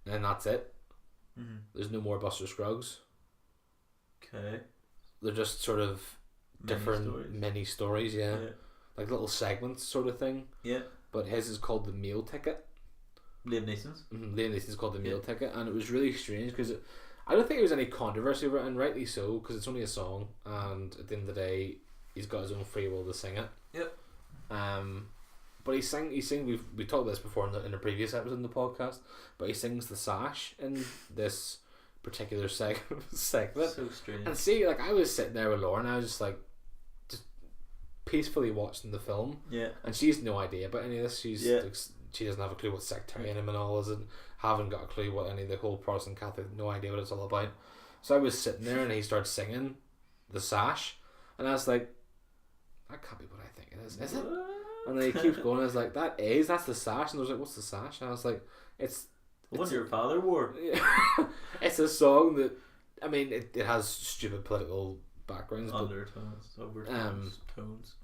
and that's it. There's no more Buster Scruggs. Okay. They're just sort of different mini stories, yeah. Like little segments sort of thing. Yeah. But his is called The Meal Ticket. Liam Neeson's? Liam Neeson's called The Meal Ticket, and it was really strange because I don't think there was any controversy over it, and rightly so, because it's only a song, and at the end of the day he's got his own free will to sing it. Yep. But he sings. We talked about this before in the previous episode in the podcast. But he sings the sash in this particular segment. So strange. And see, like, I was sitting there with Lauren. I was just like, just peacefully watching the film. Yeah. And she's no idea about any of this. She doesn't have a clue what sectarianism and all is, and haven't got a clue what any of the whole Protestant Catholic. No idea what it's all about. So I was sitting there, and he started singing the sash. And I was like, that can't be what I think it is it? And then he keeps going. I was like, that's the sash. And I was like, what's the sash? And I was like, it's what your father wore. It's a song that, I mean, it has stupid political backgrounds, undertones, overtones, tones.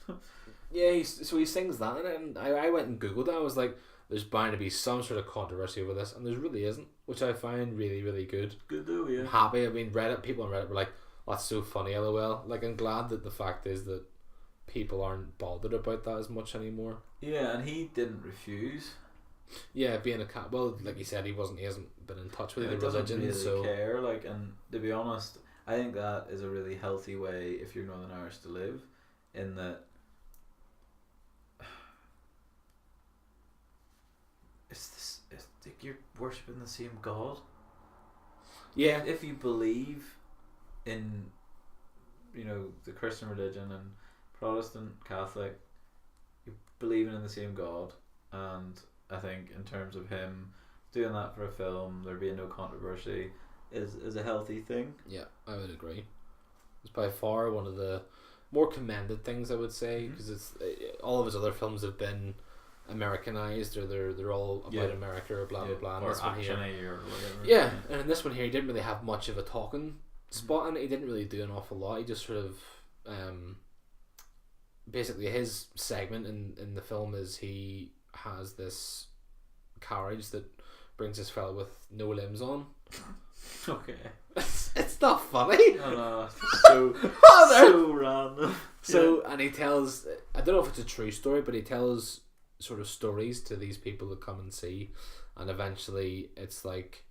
Yeah, so he sings that, and I went and googled it. I was like, there's bound to be some sort of controversy over this, and there really isn't, which I find really, really good. Good though, yeah. I'm happy. I mean, people on Reddit were like, oh, that's so funny, lol. Like, I'm glad that the fact is that people aren't bothered about that as much anymore. Yeah, and he didn't refuse. Yeah, being a cat. Well, like you said, he hasn't been in touch with the religion, really so care. Like, and to be honest, I think that is a really healthy way if you're Northern Irish to live, in that it's like you're worshipping the same God. yeah. If you believe in, the Christian religion and Protestant, Catholic, you're believing in the same God, and I think in terms of him doing that for a film, there being no controversy, is a healthy thing. Yeah, I would agree. It's by far one of the more commended things, I would say, because all of his other films have been Americanized, or they're all about America or blah blah blah. Or action-y or whatever. Yeah, and in this one here, he didn't really have much of a talking spot in it. He didn't really do an awful lot. He just sort of, basically his segment in the film is he has this carriage that brings this fella with no limbs on. Okay. It's not funny. Oh no, it's so random. So, and he tells, I don't know if it's a true story, but he tells sort of stories to these people that come and see, and eventually it's like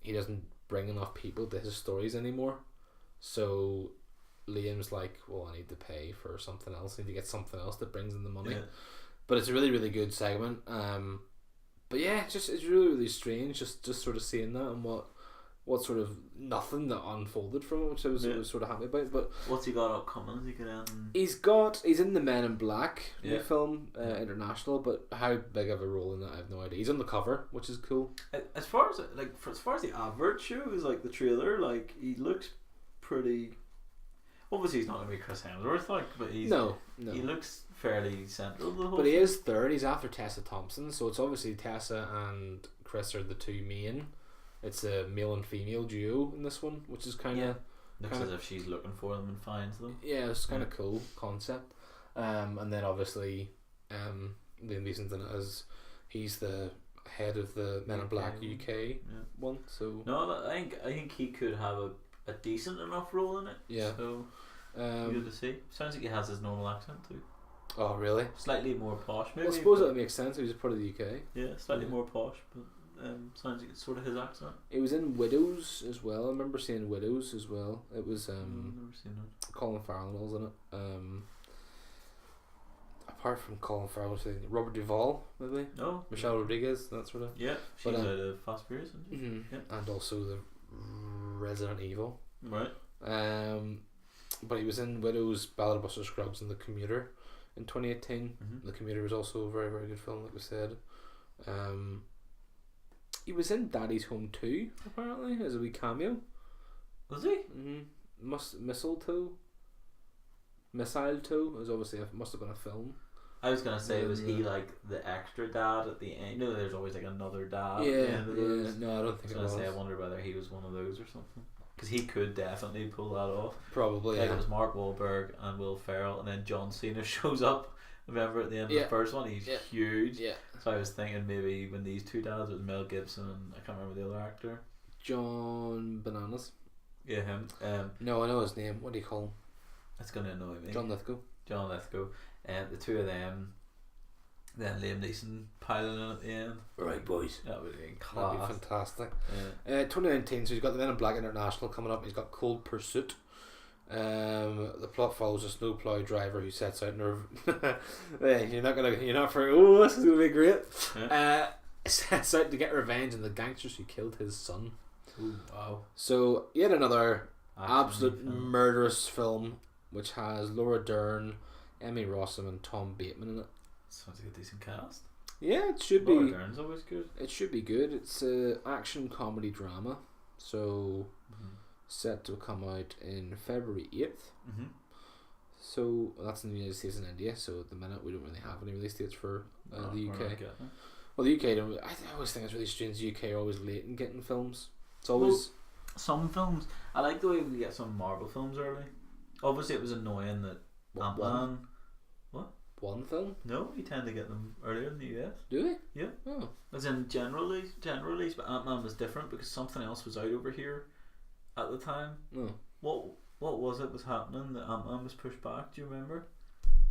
he doesn't bring enough people to his stories anymore. So Liam's like, well, I need to pay for something else. I need to get something else that brings in the money. Yeah. But it's a really, really good segment. But yeah, it's really, really strange just sort of seeing that, and what sort of nothing that unfolded from it, which I was sort of happy about. But what's he got upcoming? Is he gonna? He's in the Men in Black new film, international. But how big of a role in that, I have no idea. He's on the cover, which is cool. As far as the advert shows, like the trailer, like he looks pretty. Obviously, he's not gonna be Chris Hemsworth, but he's no. He looks fairly central to the whole. But he is third. He's after Tessa Thompson, so it's obviously Tessa and Chris are the two main. It's a male and female duo in this one, which is kind of looks as if she's looking for them and finds them. Yeah, it's kind of cool concept. And then obviously, Liam Neeson's in it as he's the head of the Men in Black UK one. So no, I think he could have a decent enough role in it. Yeah. So good to see. Sounds like he has his normal accent too. Oh really? Slightly more posh, maybe. Well, I suppose that makes sense. He was part of the UK. Yeah, slightly more posh, but. Sounds like it's sort of his accent. It was in Widows as well. I remember seeing Widows as well. It was I've never seen it. Colin Farrell was in it. Apart from Colin Farrell, Robert Duvall maybe. No. Michelle Rodriguez, that sort of. Yeah, she's out of Fast Furious, isn't she? Mm-hmm. Yeah. And also the Resident Evil. Right. But he was in Widows, Ballad of Buster Scruggs, and The Commuter in 2018. The Commuter was also a very, very good film, like we said. He was in Daddy's Home 2, apparently, as a wee cameo. Was he? Missile 2. It was obviously must have been a film. I was gonna say, was he like the extra dad at the end? There's always like another dad. Yeah, at the end of those. No, I don't think I was it gonna was. say, I wonder whether he was one of those or something. Because he could definitely pull that off. Probably, Like it was Mark Wahlberg and Will Ferrell, and then John Cena shows up. Remember at the end of the first one, he's huge. Yeah. So I was thinking maybe when these two dads, it was Mel Gibson and I can't remember the other actor. John Bananas. Yeah, him. No, I know his name. What do you call him? That's gonna annoy me. John Lithgow. And the two of them. Then Liam Neeson piling in at the end. Right, boys. That would be class. That'd be fantastic. Yeah. 2019. So he's got the Men in Black International coming up. He's got Cold Pursuit. The plot follows a snowplow driver who sets out you're not for this is gonna be great. Sets out to get revenge on the gangsters who killed his son. Ooh, wow. So yet another absolute film. murderous film, which has Laura Dern, Emmy Rossum, and Tom Bateman in it. Sounds like a decent cast. Yeah, it should Laura be. Dern's always good. It should be good. It's a action comedy drama. So set to come out in February 8th. So that's in the United States and India. So at the minute we don't really have any release dates for the We're UK. not getting it. Well, the UK don't. I always think it's really strange. The UK are always late in getting films. It's always Some films. I like the way we get some Marvel films early. Obviously, it was annoying that Ant-Man. one film. No, you tend to get them earlier in the US. Do they? Yeah. Oh. As in general release, but Ant-Man was different because something else was out over here at the time. No. What was it was happening that Ant-Man was pushed back? Do you remember?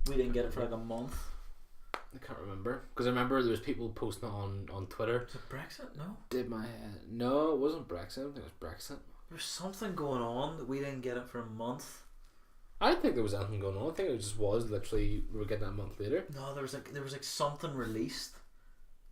We didn't get it for like a month. I can't remember because I remember there was people posting it on Twitter. Was it Brexit? No. Did my no, it wasn't Brexit. I don't think it was Brexit. There was something going on that we didn't get it for a month. I didn't think there was anything going on. I think it just was literally we were getting it a month later. No, there was like something released,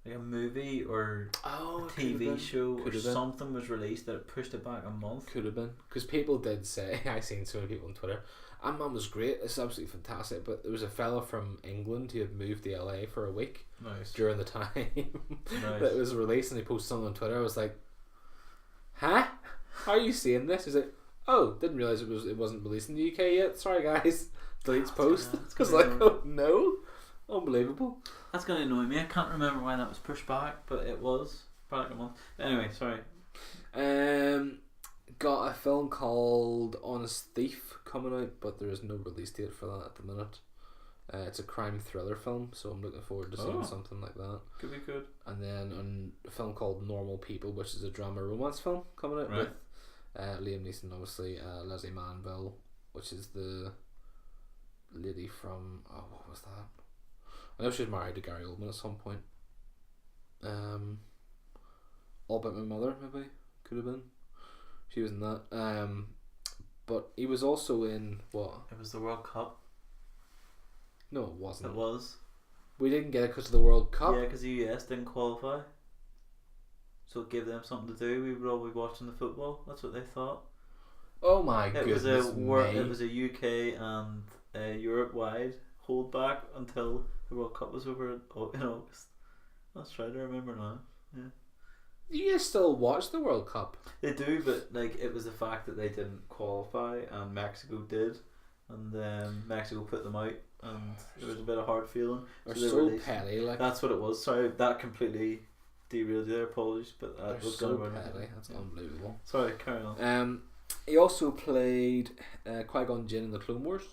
like a movie or a TV show could or have been. something was released that it pushed it back a month. Could have been because people did say I seen so many people on Twitter. Ant-Man was great. It's absolutely fantastic. But there was a fella from England who had moved to LA for a week Nice. during the time Nice. that it was released, and he posted something on Twitter. I was like, "Huh? How are you seeing this?" He's like, "Oh, didn't realize it wasn't released in the UK yet. Sorry, guys." Deletes post. I was like, "Oh no, unbelievable." That's gonna annoy me. I can't remember why that was pushed back, but it was back a month. Anyway, sorry. Got a film called Honest Thief coming out, but there is no release date for that at the minute. It's a crime thriller film, so I'm looking forward to seeing something like that. Could be good. And then a film called Normal People, which is a drama romance film coming out with Liam Neeson, obviously, Leslie Manville, which is the lady from what was that? I know she was married to Gary Oldman at some point. All About My Mother, maybe could have been. She was in that. But he was also in what? It was the World Cup. No, it wasn't. It was. We didn't get it because of the World Cup. Yeah, because the US didn't qualify. So it gave them something to do. We were all watching the football. That's what they thought. Oh my It goodness was me. It was a UK and Europe wide holdback until the World Cup was over in August. That's right. I remember now. Yeah. You guys still watch the World Cup? They do, but like it was the fact that they didn't qualify and Mexico did, and then Mexico put them out, and it was a bit of hard feeling. They're they so released- petty. Like That's what it was. Sorry, that completely derailed you there. Apologies, but they're that was so going to petty. That's unbelievable. Sorry, carry on. He also played Qui-Gon Jinn in the Clone Wars.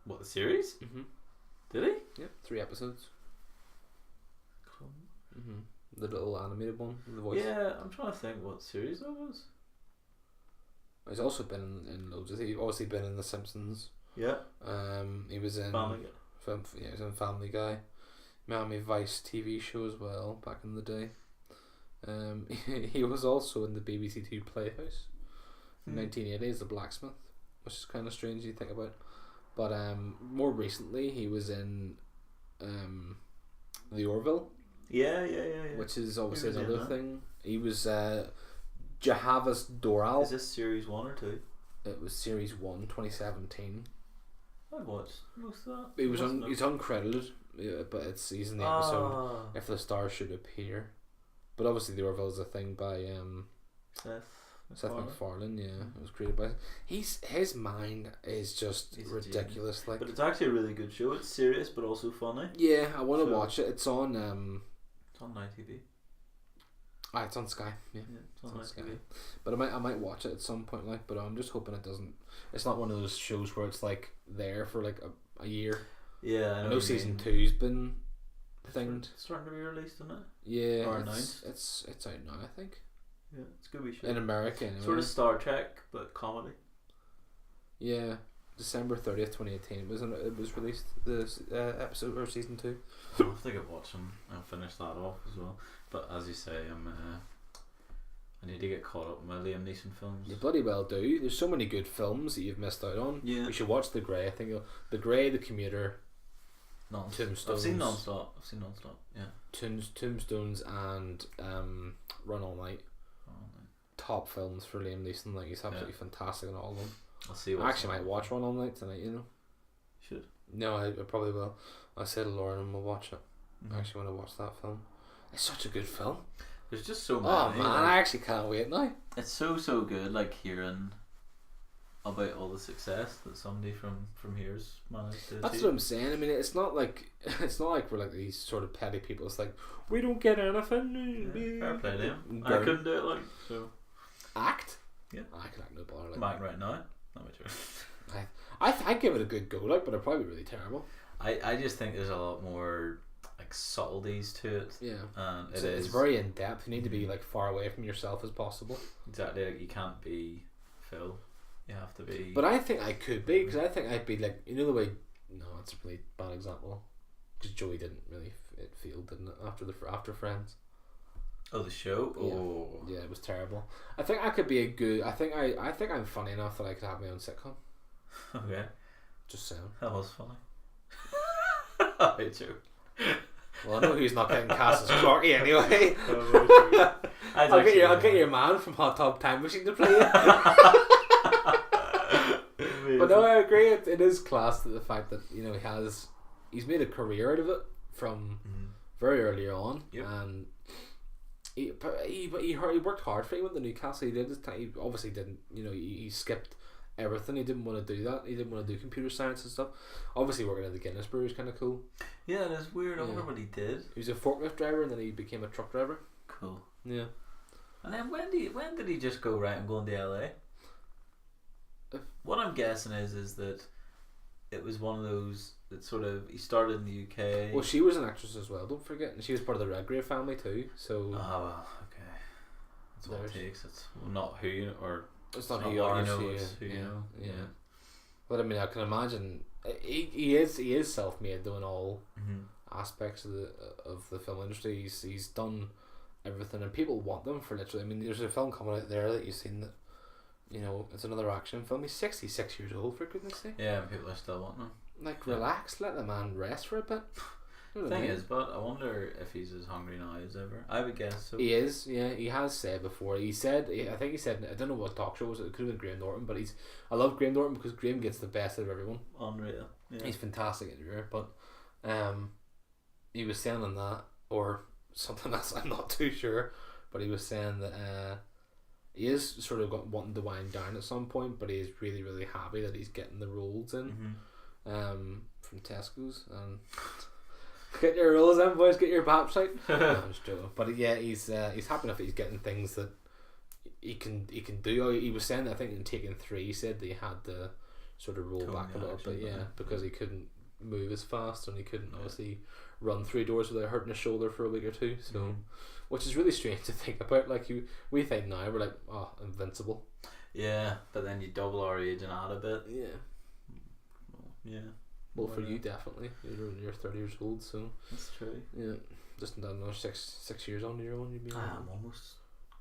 What, the series? Mm-hmm. Did he? Yep, 3 episodes. Mm-hmm. The little animated one with the voice. Yeah, I'm trying to think what series that was. He's also been in loads of. He's obviously been in The Simpsons. Yeah. He was in Family Guy. he was in Family Guy, Miami Vice TV show as well back in the day. He was also in the BBC Two Playhouse in 1980 as the blacksmith, which is kind of strange you think about. But more recently he was in The Orville. Yeah. Which is obviously He was in another that. thing. He was Jahavas Doral. Is this series 1 or 2? It was series 1, 2017. I watched most of that. He was Wasn't it? he's uncredited, but he's in the episode. Ah, If the stars should appear, but obviously the Orville is a thing by Seth MacFarlane. Yeah, it was created by. His mind is just He's a ridiculous. Like, But it's actually a really good show. It's serious but also funny. yeah, I want to So- watch it. It's on It's on ITV. it's on Sky. Yeah. Yeah, it's on It's on ITV. Sky. But I might watch it at some point. Like, but I'm just hoping it doesn't. It's not one of those shows where it's like there for like a year. Yeah, I know what you season mean. 2's been It's thinged. starting to be released, isn't it? Yeah, Or it's announced. it's out now. I think Yeah, it's a good wee show. in America anyway. Sort of Star Trek but comedy. Yeah, December 30th, 2018. It was released this episode or season 2. I'll have to get watching and finish that off as well. But as you say, I need to get caught up with my Liam Neeson films. You bloody well do. There's so many good films that you've missed out on. Yeah. You should watch The Grey. I think The Grey, The Commuter, Non-stop. I've seen Non-stop. Yeah. Tombstones, and Run All Night. Top films for Liam Neeson. Like, he's absolutely fantastic in all of them. I'll see. I actually might watch Run All Night tonight. You know. Should. No, I probably will. I said to Lauren and we'll watch it. Mm-hmm. I actually want to watch that film. It's such a good film. There's just so many. Oh man, like, I actually can't wait now. it's so good. Like hearing about all the success that somebody from here's managed to That's achieve. what I'm saying. I mean, it's not like we're like these sort of petty people. It's like we don't get anything. Yeah, fair play to him. I Girl. couldn't do it like so. Act. Yeah. I can act no bother. I'm Like, acting right now. Not my joke. I'd give it a good go, like, but it'd probably be really terrible. I just think there's a lot more like subtleties to it. Yeah. And It's very in depth. You need to be like far away from yourself as possible. exactly like you can't be Phil. You have to be. But I think I could be, because I think I'd be like, you know the way. No, it's a really bad example. Because Joey didn't really feel, didn't it? After Friends. Oh, the show. Yeah. Oh, Yeah, it was terrible. I think I could be a good. I think I'm funny enough that I could have my own sitcom. okay. Just saying. That was funny. I joke. Well, I know who's not getting cast as Clarky anyway. I'll I'll get your man from Hot Tub Time Machine to play it. But no, I agree. It is class that the fact that he's made a career out of it from very early on, Yep. and he worked hard for it. He went to Newcastle. He did his time. He obviously didn't. He skipped everything. He didn't want to do that. He didn't want to do computer science and stuff. Obviously, working at the Guinness Brewery is kind of cool. Yeah, it is weird. I Yeah. wonder what he did. He was a forklift driver, and then he became a truck driver. Cool. Yeah. And then when did he just go right? I'm going to LA. What I'm guessing is that it was one of those that sort of he started in the UK. Well, she was an actress as well. Don't forget, and she was part of the Redgrave family too. So well, okay. That's what it takes. It's not who you or it's not it's who not you what are. you know, so it's who you know. Yeah. But I mean, I can imagine he is self-made though in all aspects of the film industry. He's done everything, and people want them for literally. I mean, there's a film coming out there that you've seen that. It's another action film. He's 66 years old, for goodness sake. Yeah, and people are still wanting him. Like, relax, let the man rest for a bit. You know The what I thing mean? is, but I wonder if he's as hungry now as ever. I would guess so. He is, yeah. He has said before. I think he said, I don't know what talk show it was. It could have been Graham Norton, but I love Graham Norton because Graham gets the best out of everyone. Unreal. Yeah. He's fantastic interviewer, but he was saying on that, or something else, I'm not too sure, but he was saying that he is sort of wanting to wind down at some point, but he's really, really happy that he's getting the roles in from Tesco's. And get your roles in, boys, get your baps out. No, I'm just joking. But yeah, he's happy enough that he's getting things that he can do. He was saying that, I think in Taken 3 he said that he had to sort of roll Tone back a the little action bit, yeah, back. because he couldn't move as fast and he couldn't obviously run through doors without hurting his shoulder for a week or two. So which is really strange to think about. Like, we think now we're like, oh, invincible. Yeah, but then you double our age and add a bit. Yeah. Yeah. Well, for you definitely. You're 30 years old, so That's true. yeah. Just another 6 years on your own, you'd be. I'm almost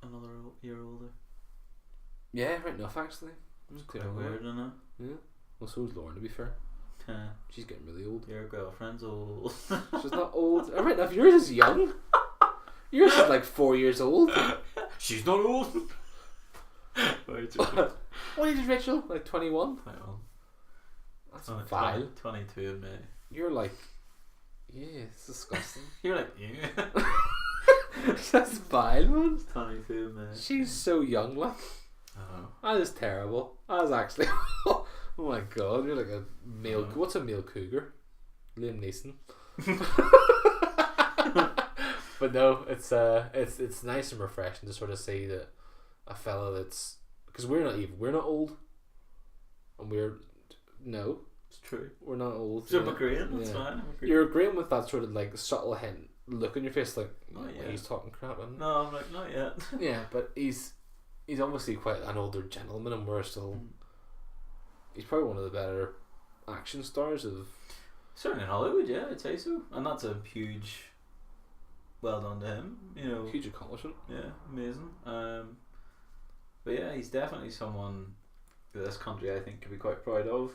another year older. Yeah, right enough actually. It's quite weird, isn't it? Yeah. Well, so is Lauren, to be fair. She's getting really old. Your girlfriend's old. She's not old. Right enough. Yours is young. Yours is like 4 years old. She's not old. What age is Rachel? Like 21? 21. That's Oh, vile. 22 in May. You're like, yeah, it's disgusting. You're like, yeah. That's vile, man. 22 in May. She's so young, like. Oh. That is terrible. That is actually. Oh my god, you're like a male. What's a male cougar? Liam Neeson. But no, it's nice and refreshing to sort of see that a fella that's, because we're not old, and It's true. we're not old. So I'm agreeing, that's Yeah. fine. I'm agreeing. You're agreeing with that sort of like subtle hint look on your face, like Not yet. he's talking crap. And No, I'm like, not yet. yeah, but he's obviously quite an older gentleman, and we're still. He's probably one of the better action stars of. Certainly in Hollywood, yeah, I'd say so. And that's a huge well done to him, you know. Huge accomplishment. Yeah, amazing. But yeah, he's definitely someone that this country I think can be quite proud of.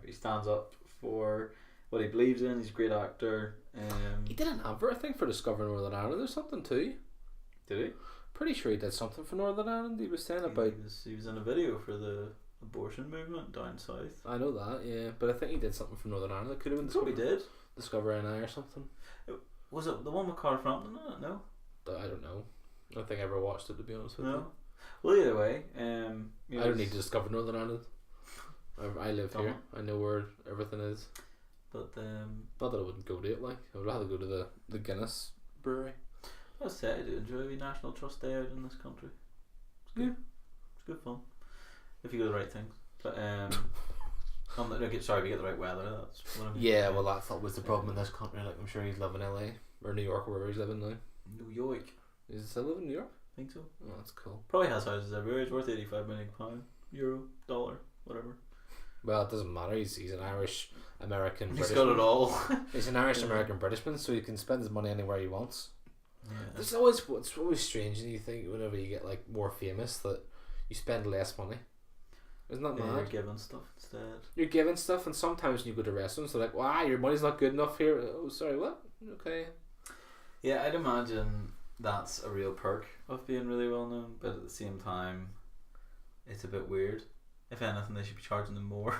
He stands up for what he believes in. He's a great actor. He did an advert, I think, for Discover Northern Ireland or something too. Did he? Pretty sure he did something for Northern Ireland. He was saying about. He was in a video for the abortion movement down south. I know that, yeah, but I think he did something for Northern Ireland. It could have been Probably did. Discover NI or something. Was it the one with Carl Frampton in it? No. I don't know. I don't think I ever watched it, to be honest with No. you. Well, either way, I don't need to discover Northern Ireland. I live here. I know where everything is. But Not that I wouldn't go to it. Like I would rather go to the Guinness brewery. I say I do enjoy the National Trust Day out in this country. It's good. It's good fun if you do the right things. But sorry, if you get the right weather. That's what I mean. Yeah, well, that's always the problem in this country. Like, I'm sure he's living in LA or New York or wherever he's living now. New York. Is he still living in New York? I think so. Oh, that's cool. Probably has houses everywhere. It's worth £85 million, euro, dollar, whatever. Well, it doesn't matter. He's an Irish American. He's got it all. He's an Irish American Britishman, so he can spend his money anywhere he wants. Yeah. It's always strange, and you think whenever you get like more famous that you spend less money. Isn't that mad? You're giving stuff instead. You're giving stuff, and sometimes when you go to restaurants, they're like, "Wow, your money's not good enough here." Oh, sorry, what? Okay. Yeah, I'd imagine that's a real perk of being really well known, but at the same time, it's a bit weird. If anything, they should be charging them more.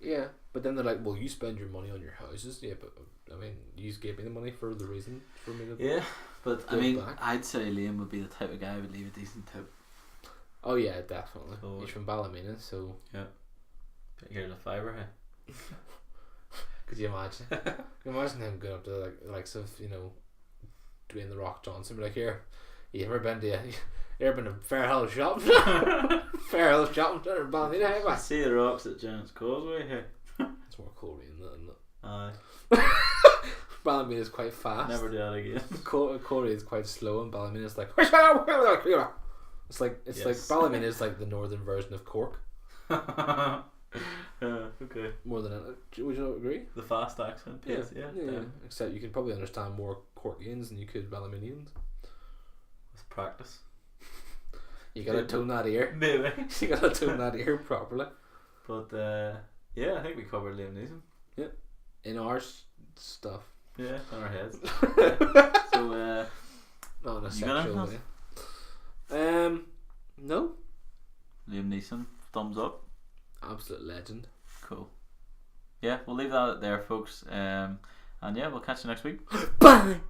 Yeah, but then they're like, "Well, you spend your money on your houses." Yeah, but I mean, you just gave me the money for the reason for me to. Yeah, but I give mean, back. I'd say Liam would be the type of guy who would leave a decent tip. Oh yeah, definitely. So, he's from Ballymena, so. Yeah. Here's a fiver, hey. Could you imagine? Can you imagine him going up to like the likes of Dwayne the Rock Johnson, be like, "Here, you ever been to Fairhill shopping? Fairhill shopping center in Ballymena, hey, man." See the rocks at Giant's Causeway, hey. It's more Korean than that. Aye. Ballymena is quite fast. Never do that again. Korea is quite slow, and Ballymena is like. It's like Ballymena is like the northern version of Cork. Okay. More than would you not agree? The fast accent piece, yeah. Except you can probably understand more Corkians than you could Ballymeanians. With practice. You gotta tone that ear. Maybe. You gotta tone that ear properly. But yeah, I think we covered Liam Neeson. Yeah. In our stuff. Yeah, on our heads. So Not in a you sexual got way. No. Liam Neeson, thumbs up. Absolute legend. Cool. Yeah, we'll leave that there, folks. And yeah, we'll catch you next week. Bye.